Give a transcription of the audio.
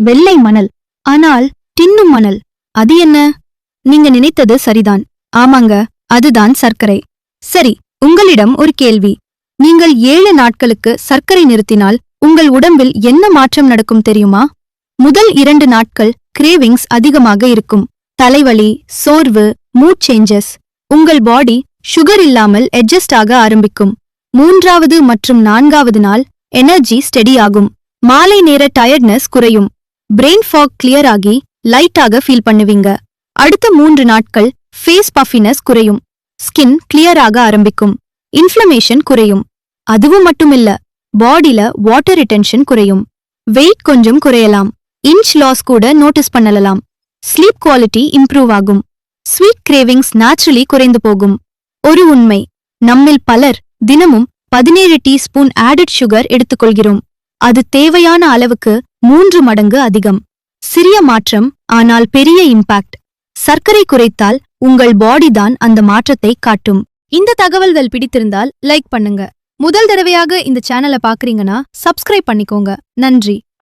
வெள்ளை மணல். ஆனால் தின்னும் மணல். அது என்ன? நீங்க நினைத்தது சரிதான். ஆமாங்க, அதுதான் சர்க்கரை. சரி, உங்களிடம் ஒரு கேள்வி. நீங்கள் 7 நாட்களுக்கு சர்க்கரை நிறுத்தினால் உங்கள் உடம்பில் என்ன மாற்றம் நடக்கும் தெரியுமா? முதல் 2 நாட்கள் கிரேவிங்ஸ் அதிகமாக இருக்கும். தலைவலி, சோர்வு, மூட் சேஞ்சஸ். உங்கள் பாடி சுகர் இல்லாமல் அட்ஜஸ்ட் ஆக ஆரம்பிக்கும். 3வது மற்றும் 4வது நாள் எனர்ஜி ஸ்டெடி ஆகும். மாலை நேர டயர்ட்னஸ் குறையும். பிரெயின் ஃபாக் கிளியர் ஆகி லைட்டாக ஃபீல் பண்ணுவீங்க. அடுத்த 3 நாட்கள் ஃபேஸ் பஃபினஸ் குறையும். ஸ்கின் கிளியர் ஆக ஆரம்பிக்கும். இன்ஃப்ளமேஷன் குறையும். அதுவும் மட்டுமில்ல, பாடியில வாட்டர் ரிட்டென்ஷன் குறையும். வெயிட் கொஞ்சம் குறையலாம். இன்ச் லாஸ் கூட நோட்டீஸ் பண்ணலாம். ஸ்லீப் குவாலிட்டி இம்ப்ரூவ் ஆகும். ஸ்வீட் கிரேவிங்ஸ் நேச்சுரலி குறைந்து போகும். ஒரு உண்மை, நம்மில் பலர் தினமும் 17 டீஸ்பூன் ஆடட் சுகர் எடுத்துக்கொள்கிறோம். அது தேவையான அளவுக்கு 3 மடங்கு அதிகம். சிறிய மாற்றம், ஆனால் பெரிய இம்பாக்ட். சர்க்கரை குறைத்தால் உங்கள் பாடி தான் அந்த மாற்றத்தை காட்டும். இந்த தகவல்கள் பிடித்திருந்தால் லைக் பண்ணுங்க. முதல் தடவையாக இந்த சேனலை பாக்குறீங்கன்னா சப்ஸ்கிரைப் பண்ணிக்கோங்க. நன்றி.